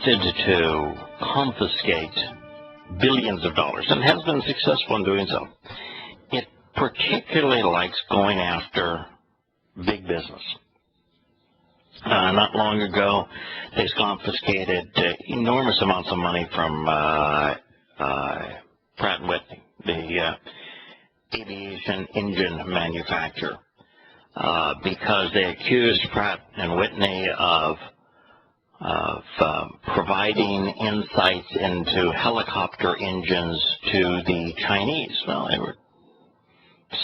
attempted to confiscate billions of dollars and has been successful in doing so. It particularly likes going after big business. Not long ago, they confiscated enormous amounts of money from Pratt & Whitney, the aviation engine manufacturer, because they accused Pratt & Whitney of providing insights into helicopter engines to the Chinese. Well, they were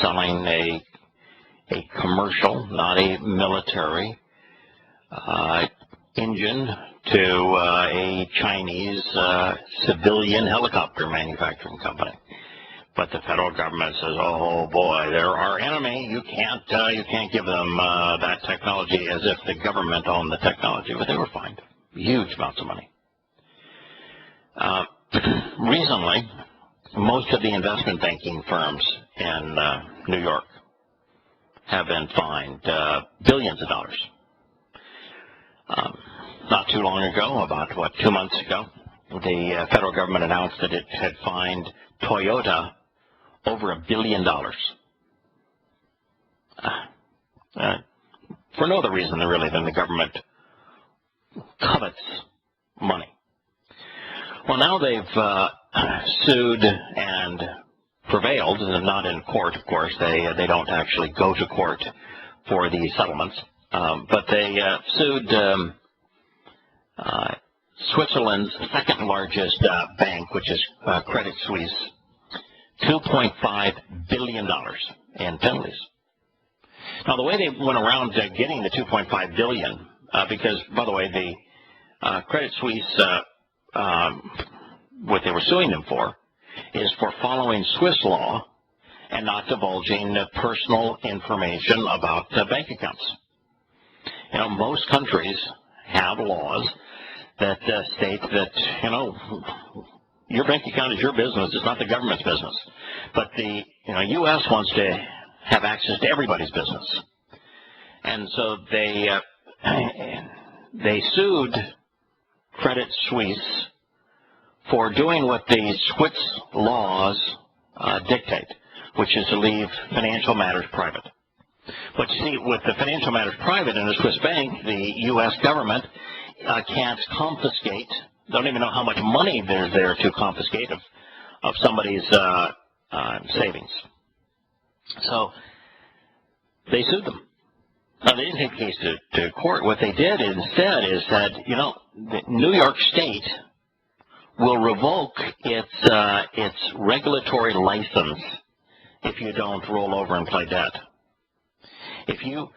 selling a commercial, not a military, engine to a Chinese civilian helicopter manufacturing company. But the federal government says, "Oh boy, they're our enemy. You can't give them that technology," as if the government owned the technology. But they were fined huge amounts of money. Recently, most of the investment banking firms in New York have been fined billions of dollars. Not too long ago, about 2 months ago, the federal government announced that it had fined Toyota over $1 billion. For no other reason really than the government covets money. Well, now they've sued and prevailed, not in court, of course. They don't actually go to court for these settlements, but they sued Switzerland's second largest bank, which is Credit Suisse, $2.5 billion in penalties. Now, the way they went around getting the $2.5 billion, because, by the way, the Credit Suisse, what they were suing them for, is for following Swiss law and not divulging personal information about bank accounts. You know, most countries have laws that state that, your bank account is your business, it's not the government's business. But the U.S. wants to have access to everybody's business. And so they sued Credit Suisse for doing what the Swiss laws dictate, which is to leave financial matters private. But you see, with the financial matters private in a Swiss bank, the U.S. government can't confiscate, don't even know how much money there's there to confiscate of somebody's savings. So they sued them. Now, they didn't take the case to court. What they did instead is said, the New York State will revoke its regulatory license if you don't roll over and play dead. If you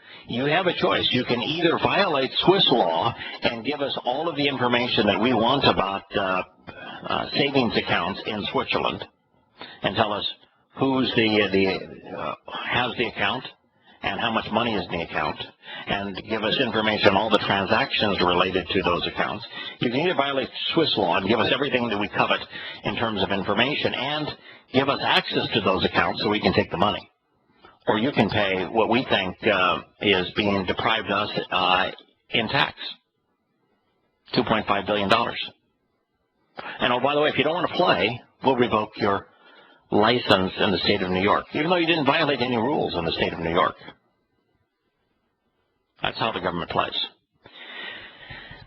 have a choice, you can either violate Swiss law and give us all of the information that we want about savings accounts in Switzerland, and tell us who's has the account and how much money is in the account, and give us information on all the transactions related to those accounts. You can either violate Swiss law and give us everything that we covet in terms of information and give us access to those accounts so we can take the money. Or you can pay what we think is being deprived us in tax, $2.5 billion. And oh, by the way, if you don't want to play, we'll revoke your license in the state of New York, even though you didn't violate any rules in the state of New York. That's how the government plays.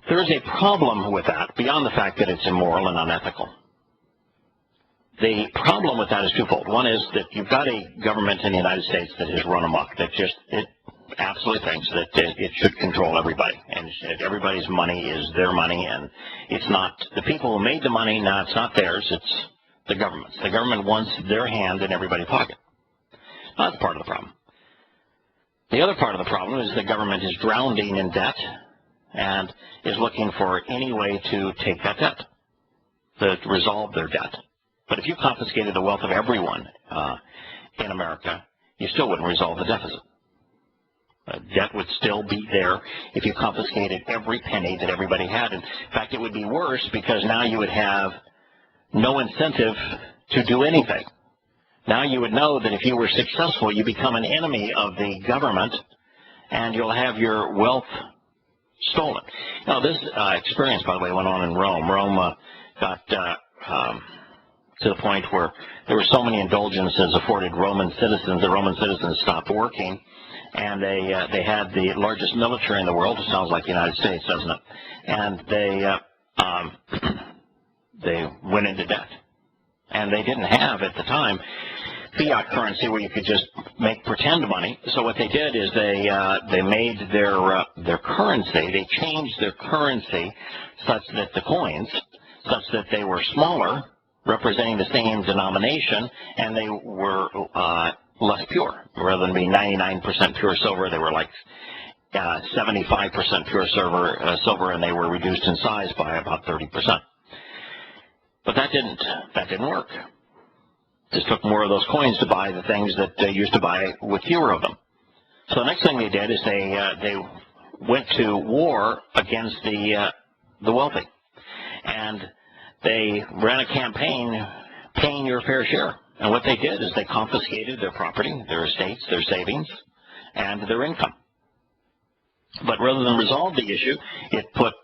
There is a problem with that, beyond the fact that it's immoral and unethical. The problem with that is twofold. One is that you've got a government in the United States that has run amok, that it absolutely thinks that it should control everybody, and everybody's money is their money, and it's not the people who made the money. No, it's not theirs. It's the government's. The government wants their hand in everybody's pocket. That's part of the problem. The other part of the problem is the government is drowning in debt and is looking for any way to take that debt, to resolve their debt. But if you confiscated the wealth of everyone in America, you still wouldn't resolve the deficit. Debt would still be there if you confiscated every penny that everybody had. In fact, it would be worse, because now you would have no incentive to do anything. Now you would know that if you were successful, you become an enemy of the government, and you'll have your wealth stolen. Now, this experience, by the way, went on in Rome. Rome got to the point where there were so many indulgences afforded Roman citizens, the Roman citizens stopped working, and they had the largest military in the world. It sounds like the United States, doesn't it? And they went into debt. And they didn't have, at the time, fiat currency where you could just make pretend money. So what they did is they made their currency, they changed their currency such that the coins, such that they were smaller, representing the same denomination, and they were less pure. Rather than being 99% pure silver, they were like 75% pure silver, and they were reduced in size by about 30%. But that didn't work. Just took more of those coins to buy the things that they used to buy with fewer of them. So the next thing they did is they went to war against the wealthy, and they ran a campaign paying your fair share. And what they did is they confiscated their property, their estates, their savings, and their income. But rather than resolve the issue, it put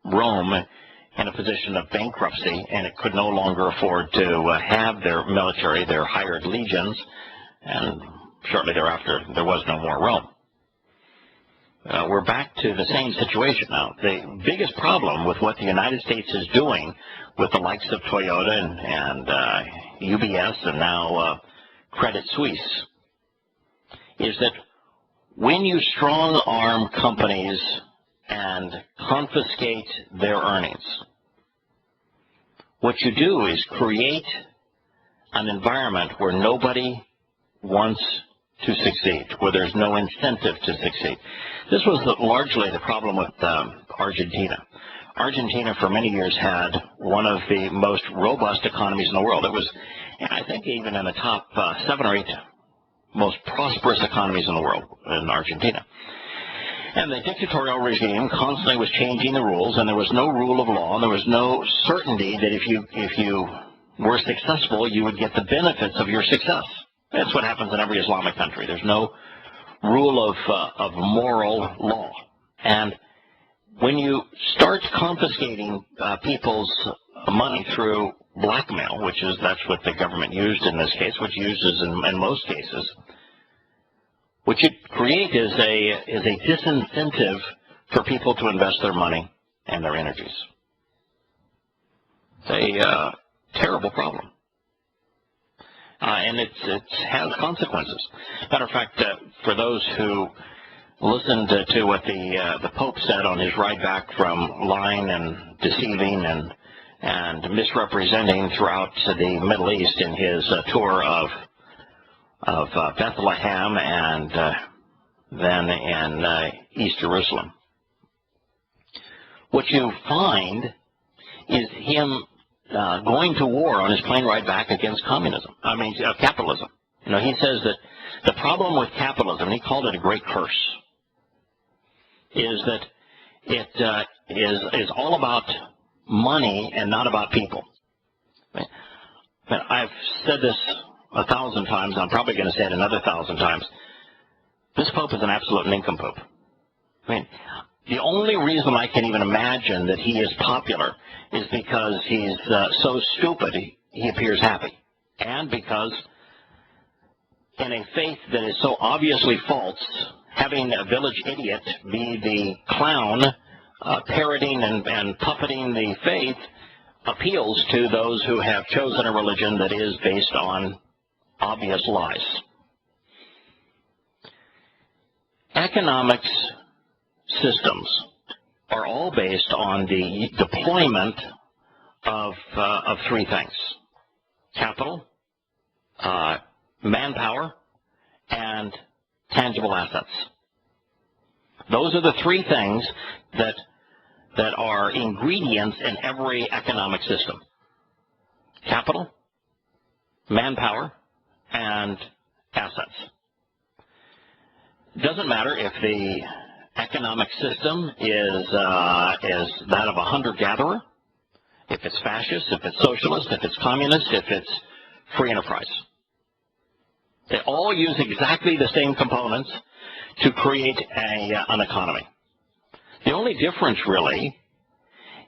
Rome in a position of bankruptcy, and it could no longer afford to have their military, their hired legions, and shortly thereafter there was no more Rome. We're back to the same situation now. The biggest problem with what the United States is doing with the likes of Toyota and UBS and now Credit Suisse is that when you strong-arm companies and confiscate their earnings, what you do is create an environment where nobody wants to succeed, where there's no incentive to succeed. This was largely the problem with Argentina. Argentina for many years had one of the most robust economies in the world. It was, I think, even in the top 7 or 8 most prosperous economies in the world in Argentina. And the dictatorial regime constantly was changing the rules, and there was no rule of law, and there was no certainty that if you were successful, you would get the benefits of your success. That's what happens in every Islamic country. There's no rule of moral law. And when you start confiscating people's money through blackmail, that's what the government used in this case, which uses in most cases, what you create is a disincentive for people to invest their money and their energies. It's a terrible problem. And it has consequences. Matter of fact, for those who listened to what the Pope said on his ride back from lying and deceiving and misrepresenting throughout the Middle East in his tour of Bethlehem and then in East Jerusalem, what you find is him going to war on his plane ride back against capitalism. He says that the problem with capitalism, he called it a great curse, is that it is all about money and not about people. I've said this 1,000 times, and I'm probably going to say it another 1,000 times. This Pope is an absolute nincompoop. The only reason I can even imagine that he is popular is because he's so stupid he appears happy, and because in a faith that is so obviously false, having a village idiot be the clown parroting and puppeting the faith appeals to those who have chosen a religion that is based on obvious lies. Economics systems are all based on the deployment of 3 things: capital, manpower, and tangible assets. Those are the 3 things that are ingredients in every economic system: capital, manpower, and assets. It doesn't matter if the economic system is that of a hunter-gatherer, if it's fascist, if it's socialist, if it's communist, if it's free enterprise. They all use exactly the same components to create an economy. The only difference really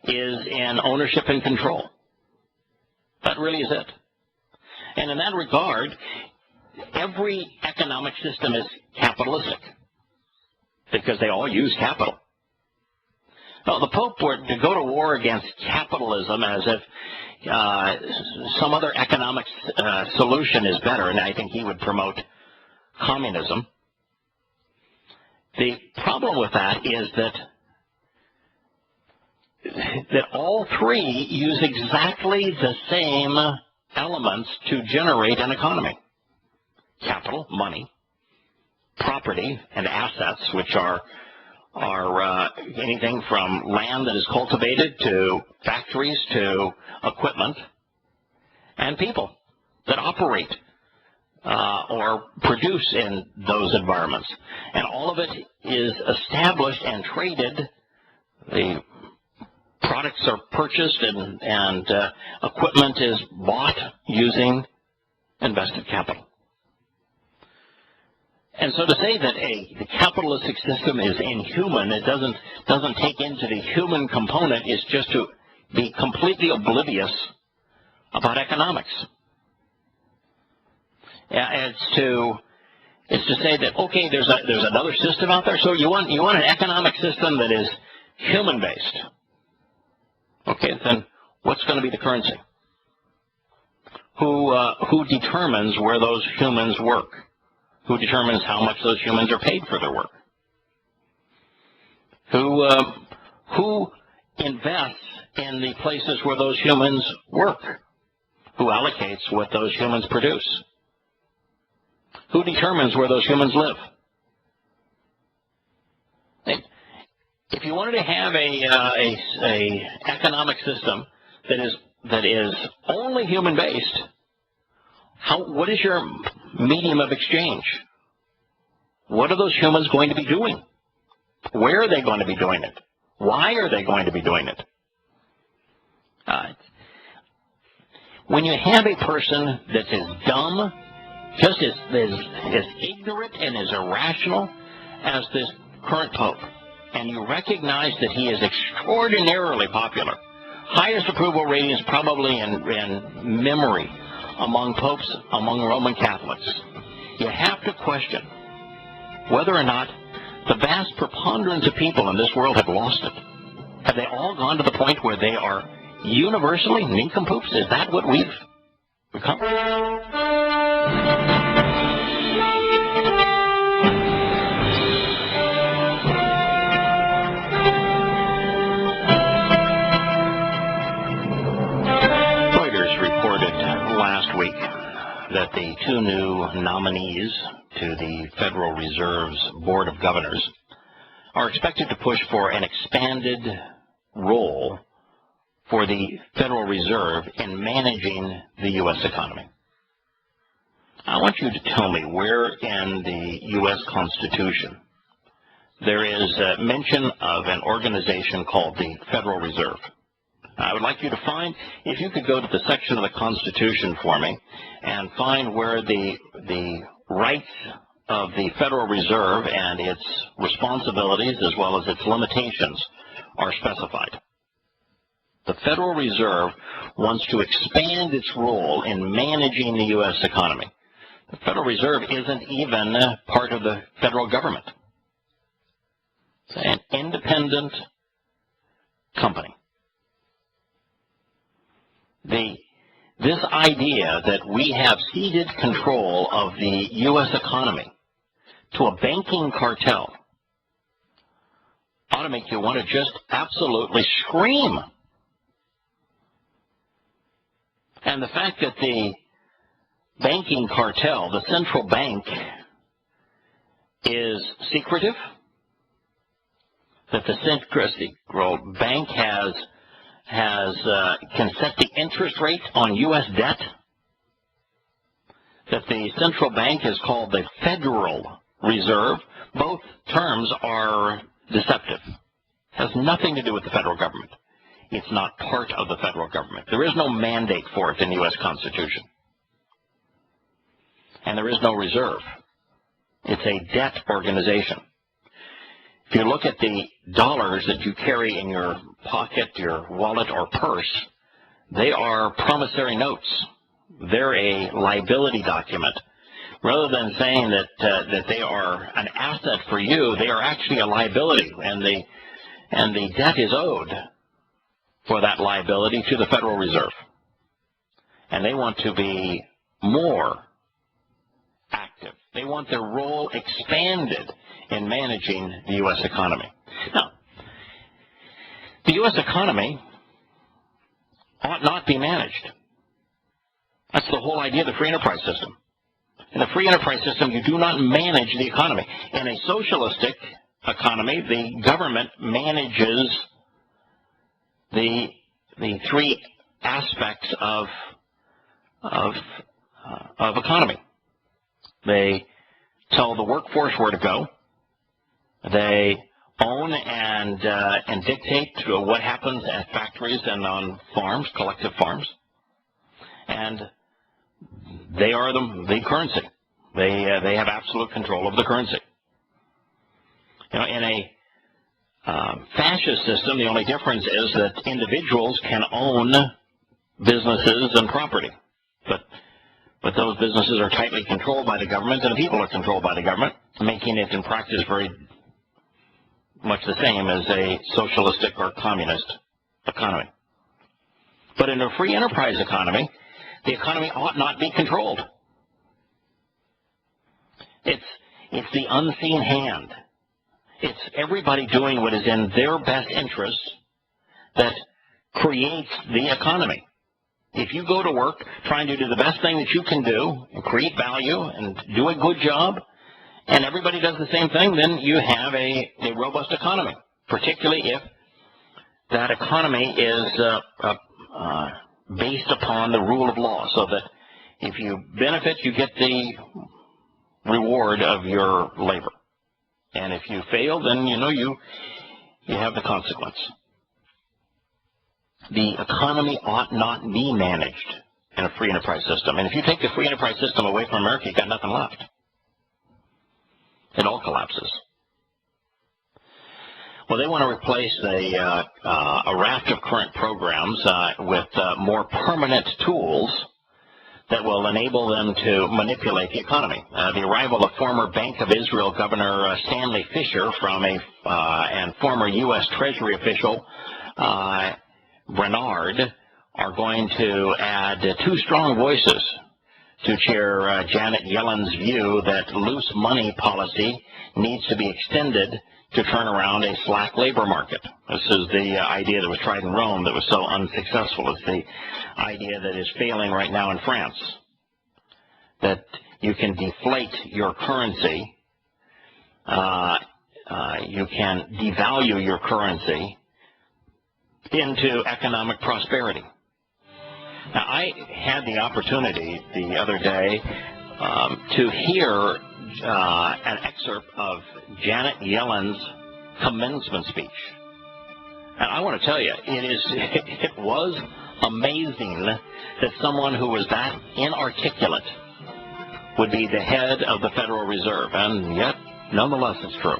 is in ownership and control. That really is it. And in that regard, every economic system is capitalistic because they all use capital. Now, the Pope were to go to war against capitalism as if some other economic solution is better, and I think he would promote communism. The problem with that is that all three use exactly the same elements to generate an economy. Capital, money, property, and assets, which are anything from land that is cultivated to factories to equipment, and people that operate or produce in those environments. And all of it is established and traded. The products are purchased and equipment is bought using invested capital. And so to say that the capitalistic system is inhuman, it doesn't take into the human component, is just to be completely oblivious about economics. It's to say that, okay, there's another system out there. So you want an economic system that is human based. Okay, then what's going to be the currency? Who determines where those humans work? Who determines how much those humans are paid for their work? Who invests in the places where those humans work? Who allocates what those humans produce? Who determines where those humans live? If you wanted to have a economic system that is only human based, what is your medium of exchange? What are those humans going to be doing? Where are they going to be doing it? Why are they going to be doing it? When you have a person that's as dumb, just as ignorant and as irrational as this current Pope, and you recognize that he is extraordinarily popular, highest approval ratings probably in memory among popes, among Roman Catholics, you have to question whether or not the vast preponderance of people in this world have lost it. Have they all gone to the point where they are universally nincompoops? Is that what we've become? Last week that the two new nominees to the Federal Reserve's Board of Governors are expected to push for an expanded role for the Federal Reserve in managing the U.S. economy. I want you to tell me where in the U.S. Constitution there is a mention of an organization called the Federal Reserve. I would like you to find, if you could go to the section of the Constitution for me and find where the rights of the Federal Reserve and its responsibilities as well as its limitations are specified. The Federal Reserve wants to expand its role in managing the U.S. economy. The Federal Reserve isn't even part of the federal government. It's an independent company. This idea that we have ceded control of the U.S. economy to a banking cartel ought to make you want to just absolutely scream. And the fact that the banking cartel, the central bank, is secretive, that the central bank can set the interest rate on U.S. debt, that the central bank is called the Federal Reserve. Both terms are deceptive. Has nothing to do with the federal government. It's not part of the federal government. There is no mandate for it in the U.S. Constitution. And there is no reserve. It's a debt organization. If you look at the dollars that you carry in your pocket, your wallet, or purse, they are promissory notes. They're a liability document. Rather than saying that they are an asset for you, they are actually a liability, and the debt is owed for that liability to the Federal Reserve. And they want to be more active. They want their role expanded in managing the U.S. economy. Now, the U.S. economy ought not be managed. That's the whole idea of the free enterprise system. In the free enterprise system, you do not manage the economy. In a socialistic economy, the government manages the three aspects of economy. They tell the workforce where to go. They own and dictate what happens at factories and on farms, collective farms. And they are the currency. They have absolute control of the currency. You know, in a fascist system, the only difference is that individuals can own businesses and property, but those businesses are tightly controlled by the government, and the people are controlled by the government, making it in practice very much the same as a socialistic or communist economy. But in a free enterprise economy, the economy ought not be controlled. It's the unseen hand. It's everybody doing what is in their best interest that creates the economy. If you go to work trying to do the best thing that you can do and create value and do a good job, and everybody does the same thing, then you have a robust economy, particularly if that economy is based upon the rule of law, so that if you benefit, you get the reward of your labor. And if you fail, then you have the consequence. The economy ought not be managed in a free enterprise system. And if you take the free enterprise system away from America, you've got nothing left. It all collapses. Well, they want to replace a raft of current programs with more permanent tools that will enable them to manipulate the economy. The arrival of former Bank of Israel Governor Stanley Fischer and former U.S. Treasury official Bernard are going to add two strong voices to Chair Janet Yellen's view that loose money policy needs to be extended to turn around a slack labor market. This is the idea that was tried in Rome that was so unsuccessful. It's the idea that is failing right now in France, that you can deflate your currency, you can devalue your currency into economic prosperity. Now, I had the opportunity the other day to hear an excerpt of Janet Yellen's commencement speech. And I want to tell you, it was amazing that someone who was that inarticulate would be the head of the Federal Reserve, and yet, nonetheless, it's true.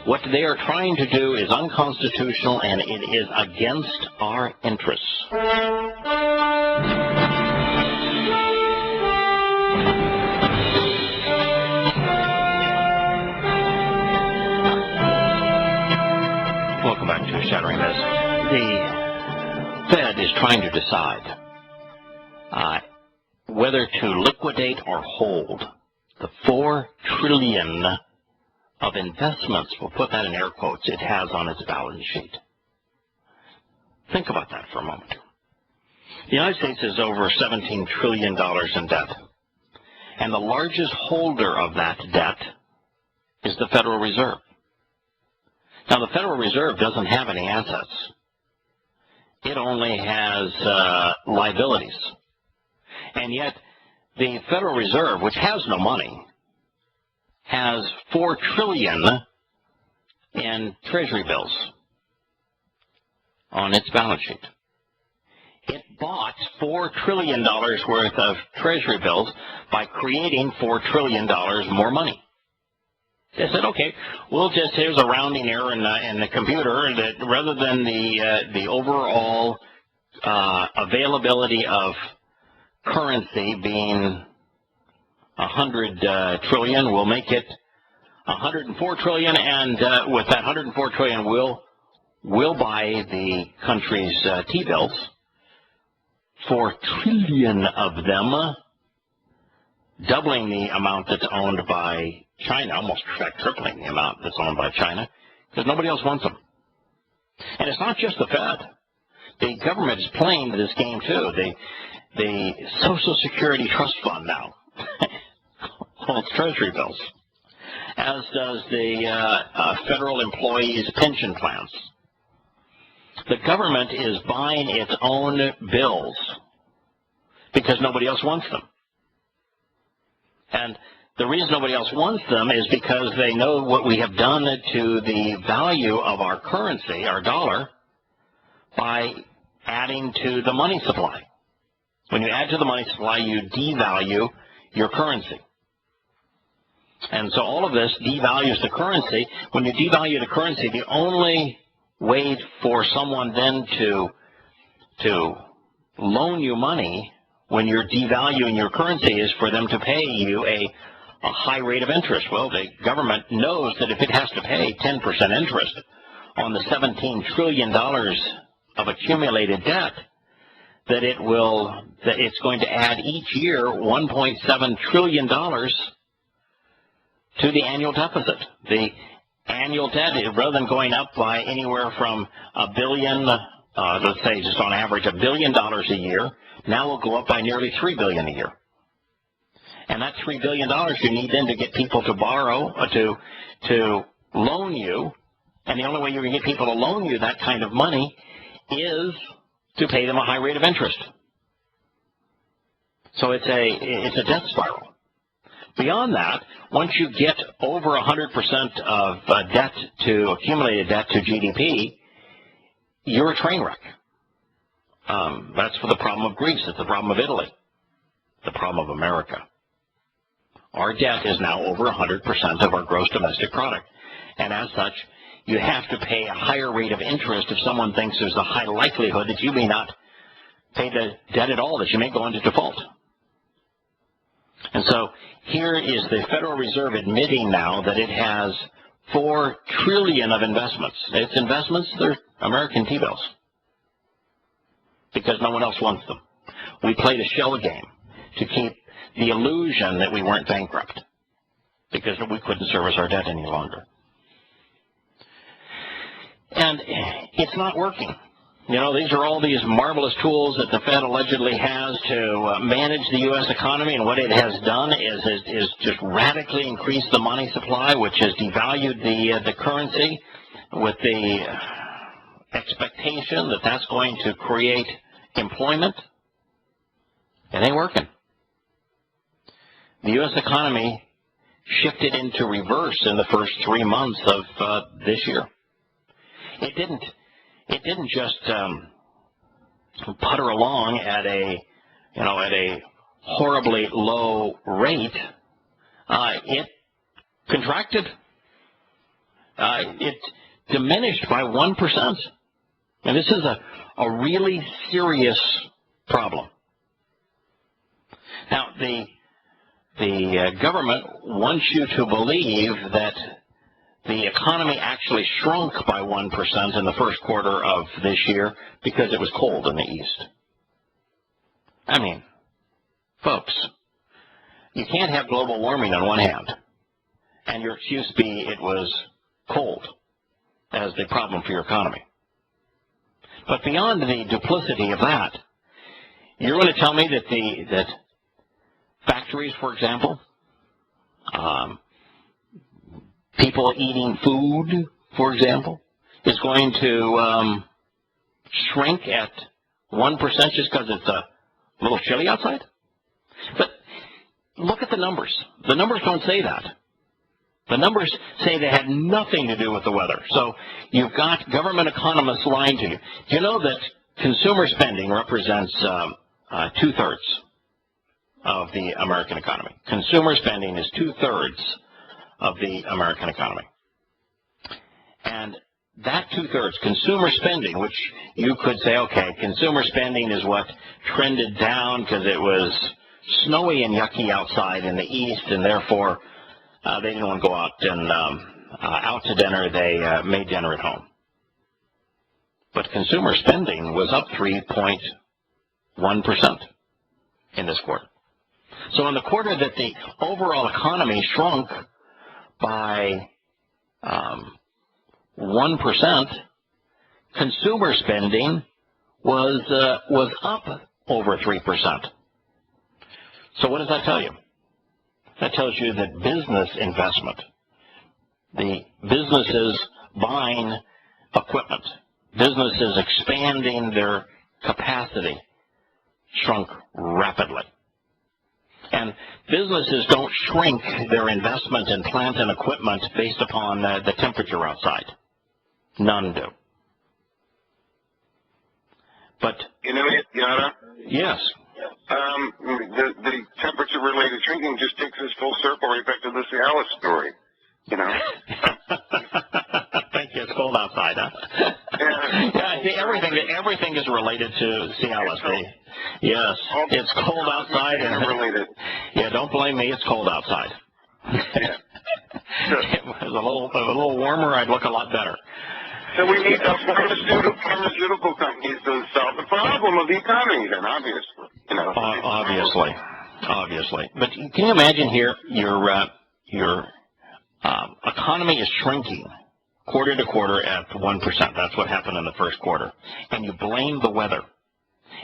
What they are trying to do is unconstitutional, and it is against our interests. Welcome back to Shattering Myths. The Fed is trying to decide whether to liquidate or hold the $4 trillion of investments, we'll put that in air quotes, it has on its balance sheet. Think about that for a moment. The United States is over $17 trillion in debt, and the largest holder of that debt is the Federal Reserve. Now, the Federal Reserve doesn't have any assets. It only has liabilities. And yet, the Federal Reserve, which has no money, has $4 trillion in Treasury bills on its balance sheet. It bought $4 trillion worth of Treasury bills by creating $4 trillion more money. They said, okay, here's a rounding error in the computer that rather than the overall availability of currency being 100 trillion, we'll make it 104 trillion, and with that 104 trillion, we'll buy the country's T-bills, 4 trillion of them, doubling the amount that's owned by China, almost tripling the amount that's owned by China, because nobody else wants them. And it's not just the Fed. The government is playing this game too. The Social Security Trust Fund now holds Treasury bills, as does the federal employees' pension plans. The government is buying its own bills because nobody else wants them. And the reason nobody else wants them is because they know what we have done to the value of our currency, our dollar, by adding to the money supply. When you add to the money supply, you devalue your currency. And so all of this devalues the currency. When you devalue the currency, the only way for someone then to loan you money when you're devaluing your currency is for them to pay you a high rate of interest. Well, the government knows that if it has to pay 10% interest on the $17 trillion of accumulated debt, that it's going to add each year $1.7 trillion to the annual deficit. The annual debt, rather than going up by anywhere from $1 billion, let's say just on average $1 billion a year, now will go up by nearly $3 billion a year. And that $3 billion you need then to get people to borrow, to loan you, and the only way you can get people to loan you that kind of money is to pay them a high rate of interest. So it's a debt spiral. Beyond that, once you get over 100% of accumulated debt to GDP, you're a train wreck. That's for the problem of Greece. It's the problem of Italy. The problem of America. Our debt is now over 100% of our gross domestic product. And as such, you have to pay a higher rate of interest if someone thinks there's a high likelihood that you may not pay the debt at all, that you may go into default. And so here is the Federal Reserve admitting now that it has $4 trillion of investments. Its investments, they're American T-bills, because no one else wants them. We played a shell game to keep the illusion that we weren't bankrupt, because we couldn't service our debt any longer. And it's not working. You know, these are all these marvelous tools that the Fed allegedly has to manage the U.S. economy, and what it has done is just radically increase the money supply, which has devalued the currency with the expectation that that's going to create employment. It ain't working. The U.S. economy shifted into reverse in the first 3 months of this year. It didn't just putter along at a horribly low rate. It contracted. It diminished by 1%. And this is a really serious problem. Now, the government wants you to believe that the economy actually shrunk by 1% in the first quarter of this year because it was cold in the East. I mean, folks, you can't have global warming on one hand and your excuse be it was cold as the problem for your economy. But beyond the duplicity of that, you're going to tell me that factories, for example, people eating food, for example, is going to shrink at 1% just because it's a little chilly outside? But look at the numbers. The numbers don't say that. The numbers say they had nothing to do with the weather. So you've got government economists lying to you. Do you know that consumer spending represents two-thirds of the American economy? Consumer spending is two-thirds of the American economy. And that two-thirds, consumer spending, which you could say, okay, consumer spending is what trended down because it was snowy and yucky outside in the east, and therefore they didn't want to go out and out to dinner. They made dinner at home. But consumer spending was up 3.1% in this quarter. So in the quarter that the overall economy shrunk by 1%, consumer spending was up over 3%. So what does that tell you? That tells you that business investment, the businesses buying equipment, businesses expanding their capacity, shrunk rapidly. And businesses don't shrink their investment in plant and equipment based upon the temperature outside. None do. But Yada? Yes. The temperature-related shrinking just takes us full circle right back to the Cialis story. Thank you. It's cold outside, huh? Yeah, see, everything is related to Cialis. Yes, it's cold outside and related. Yeah, don't blame me. It's cold outside. Yeah. If it was a little warmer, I'd look a lot better. So we need pharmaceutical companies to solve the problem of the economy, then, obviously. Obviously. But can you imagine here, your economy is shrinking quarter to quarter at 1%. That's what happened in the first quarter. And you blame the weather.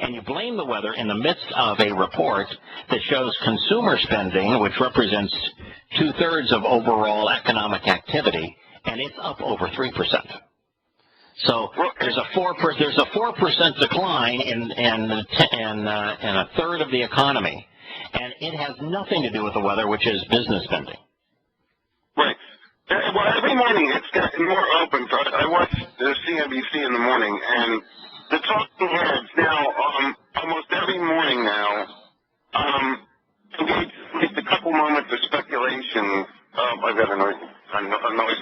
And you blame the weather in the midst of a report that shows consumer spending, which represents two-thirds of overall economic activity, and it's up over 3%. So there's a 4% decline in a third of the economy, and it has nothing to do with the weather, which is business spending. Right. Well, every morning it's gotten more open. I watch the CNBC in the morning, and the talking heads now, almost every morning now, engage at least a couple moments of speculation. I've got a noise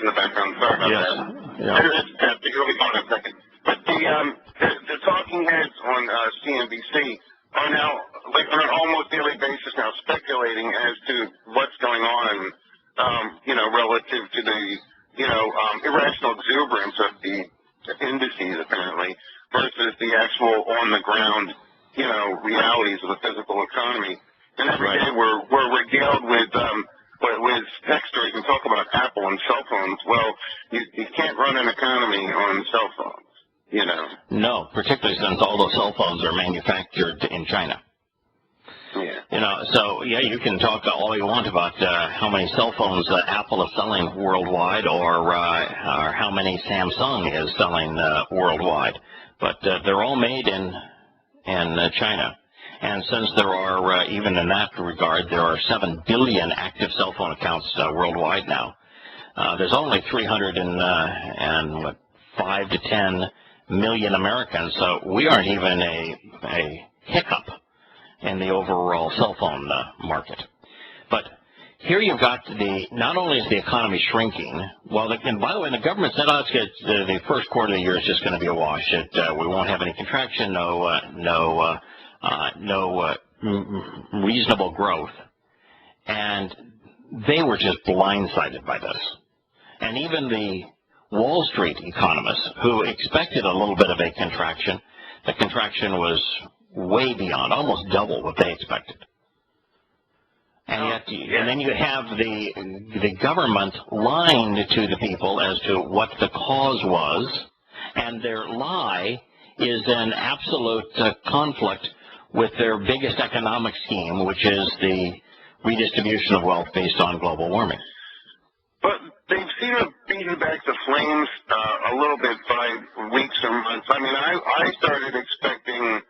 in the background. Sorry about that. Yeah. You'll be fine in a second. But the talking heads on CNBC are now, like, on an almost daily basis now, speculating as to what's going on, relative to the, irrational exuberance of the indices, apparently, versus the actual on-the-ground, realities of the physical economy. And every day we're regaled with tech stories and talk about Apple and cell phones. Well, you can't run an economy on cell phones, No, particularly since all those cell phones are manufactured in China. Yeah. So, you can talk all you want about how many cell phones Apple is selling worldwide or how many Samsung is selling worldwide. But they're all made in China. And since there are, even in that regard, there are 7 billion active cell phone accounts worldwide now, there's only 305 to 10 million Americans, so we aren't even a hiccup in the overall cell phone market. But here you've got not only is the economy shrinking, and by the way, the government said, the first quarter of the year is just going to be a wash. We won't have any contraction, no reasonable growth. And they were just blindsided by this. And even the Wall Street economists, who expected a little bit of a contraction, the contraction was way beyond, almost double what they expected. And then you have the government lying to the people as to what the cause was, and their lie is in absolute conflict with their biggest economic scheme, which is the redistribution of wealth based on global warming. But they've seen it beaten back the flames a little bit by weeks or months. I mean, I started expecting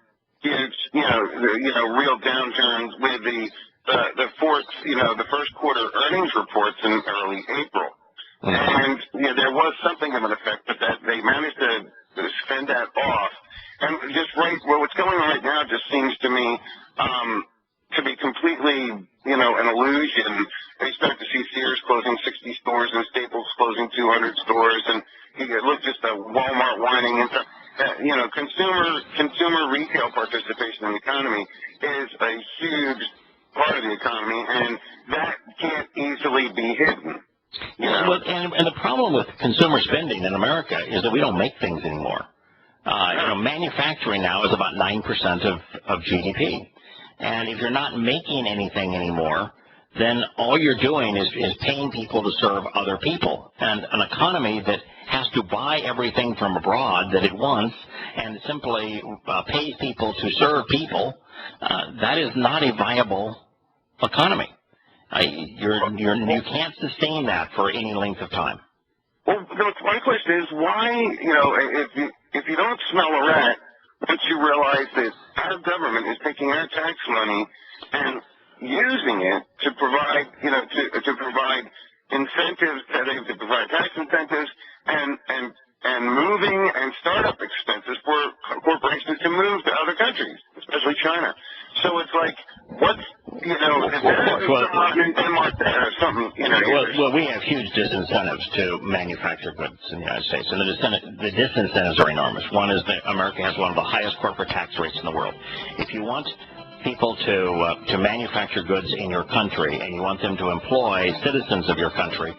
huge, real downturns with the first quarter earnings reports in early April. Mm-hmm. And there was something of an effect, but that they managed to fend that off. And just what's going on right now just seems to me to to be completely, an illusion. They start to see Sears closing 60 stores and Staples closing 200 stores, and you look just at Walmart whining and stuff. Consumer retail participation in the economy is a huge part of the economy, and that can't easily be hidden. Well, and the problem with consumer spending in America is that we don't make things anymore. Manufacturing now is about 9% of GDP. And if you're not making anything anymore, then all you're doing is paying people to serve other people. And an economy that has to buy everything from abroad that it wants and simply pays people to serve people, that is not a viable economy. You can't sustain that for any length of time. Well, my question is why, if you don't smell a rat, once you realize that our government is taking our tax money and using it to provide, to provide incentives, to provide tax incentives and moving and startup expenses for corporations to move to other countries, especially China. So it's like, what's, is there in Denmark there or something, Well, we have huge disincentives to manufacture goods in the United States, and the disincentives are enormous. One is that America has one of the highest corporate tax rates in the world. If you want people to manufacture goods in your country and you want them to employ citizens of your country,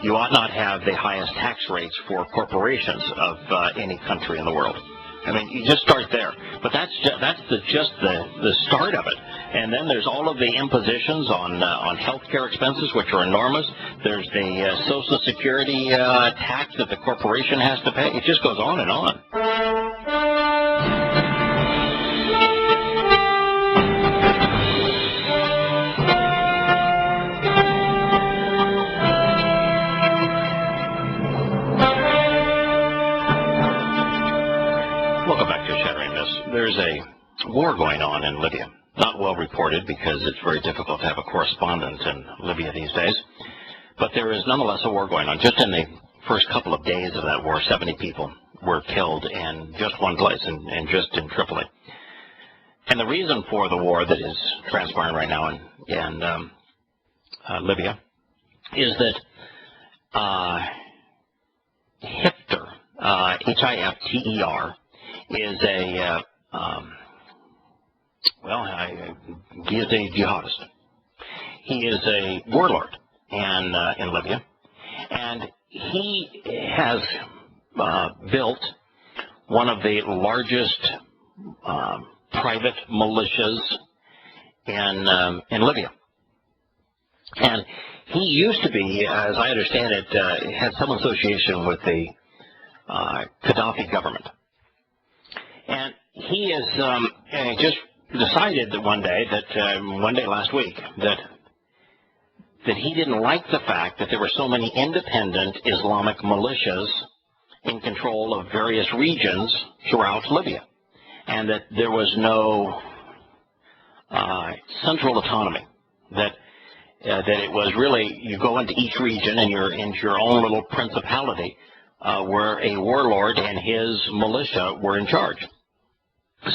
you ought not have the highest tax rates for corporations of any country in the world. I mean, you just start there. But that's just the start of it. And then there's all of the impositions on health care expenses, which are enormous. There's the Social Security tax that the corporation has to pay. It just goes on and on. Welcome back to Shattering Myths. There's a war going on in Libya. Not well reported because it's very difficult to have a correspondent in Libya these days. But there is nonetheless a war going on. Just in the first couple of days of that war, 70 people were killed in just one place, and just in Tripoli. And the reason for the war that is transpiring right now in Libya is that Hifter, Hifter, is he is a jihadist. He is a warlord in Libya, and he has built one of the largest private militias in Libya. And he used to be, as I understand it, had some association with the Gaddafi government. And he is just decided that one day last week, that he didn't like the fact that there were so many independent Islamic militias in control of various regions throughout Libya, and that there was no central autonomy, that it was really, you go into each region and you're into your own little principality where a warlord and his militia were in charge.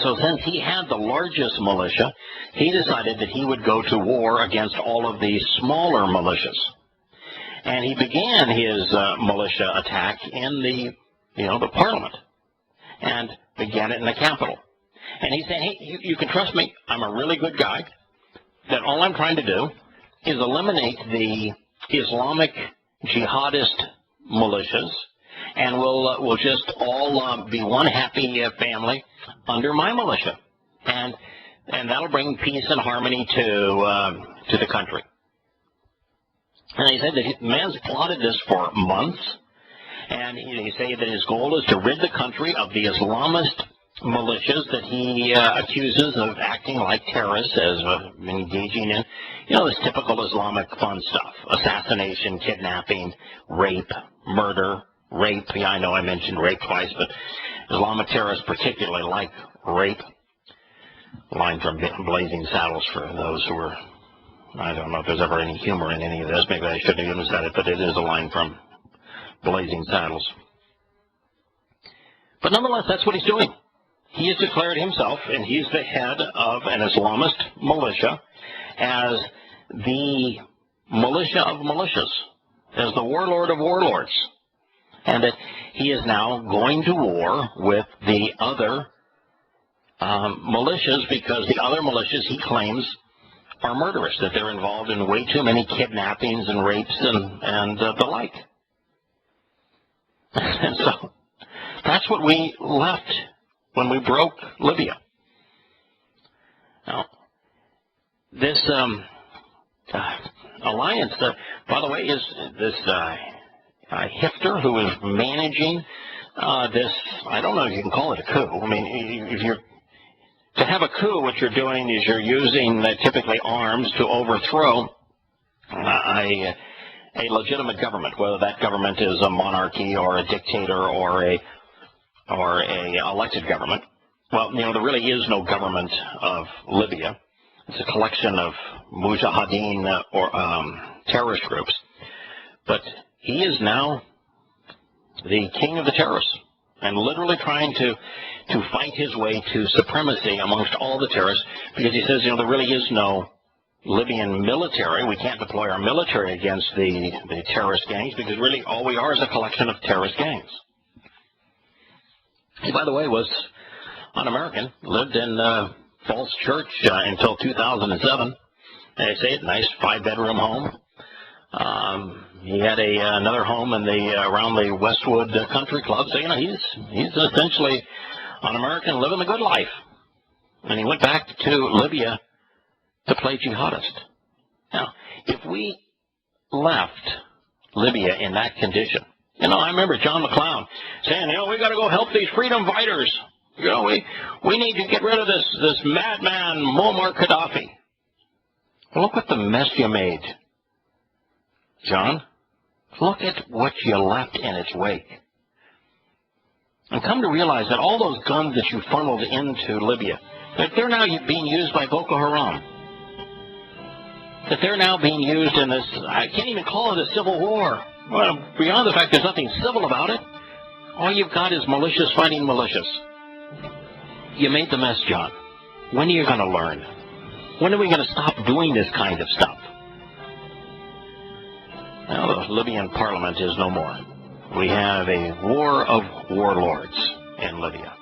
So since he had the largest militia, he decided that he would go to war against all of the smaller militias. And he began his militia attack in the parliament, and began it in the capital. And he said, hey, you can trust me, I'm a really good guy, that all I'm trying to do is eliminate the Islamic jihadist militias, and we'll just all be one happy family under my militia, and that'll bring peace and harmony to the country. And he said that the man's plotted this for months, and he said that his goal is to rid the country of the Islamist militias that he accuses of acting like terrorists, as engaging in, this typical Islamic fun stuff: assassination, kidnapping, rape, murder. Rape, yeah, I know I mentioned rape twice, but Islamic terrorists particularly like rape. A line from Blazing Saddles for those who are, I don't know if there's ever any humor in any of this. Maybe I shouldn't have even said it, but it is a line from Blazing Saddles. But nonetheless, that's what he's doing. He has declared himself, and he's the head of an Islamist militia, as the militia of militias, as the warlord of warlords, and that he is now going to war with the other militias, because the other militias, he claims, are murderous, that they're involved in way too many kidnappings and rapes and the like. And so that's what we left when we broke Libya. Now, this alliance, by the way, is this Hifter, who is managing this. I don't know if you can call it a coup. I mean, if you're to have a coup, what you're doing is you're using typically arms to overthrow a legitimate government, whether that government is a monarchy or a dictator or a elected government. Well, there really is no government of Libya. It's a collection of mujahideen or terrorist groups. But he is now the king of the terrorists, and literally trying to fight his way to supremacy amongst all the terrorists, because he says, there really is no Libyan military. We can't deploy our military against the terrorist gangs, because really all we are is a collection of terrorist gangs. He, by the way, was un-American, lived in Falls Church until 2007. They say it's a nice 5-bedroom home. He had another home in around the Westwood Country Club. So he's essentially an American living the good life. And he went back to Libya to play jihadist. Now, if we left Libya in that condition, I remember John McClown saying, we got to go help these freedom fighters. We need to get rid of this madman Muammar Gaddafi. Well, look what the mess you made, John. Look at what you left in its wake. And come to realize that all those guns that you funneled into Libya, that they're now being used by Boko Haram. That they're now being used in this, I can't even call it a civil war. Well, beyond the fact there's nothing civil about it, all you've got is militias fighting militias. You made the mess, John. When are you going to learn? When are we going to stop doing this kind of stuff? Well, the Libyan parliament is no more. We have a war of warlords in Libya.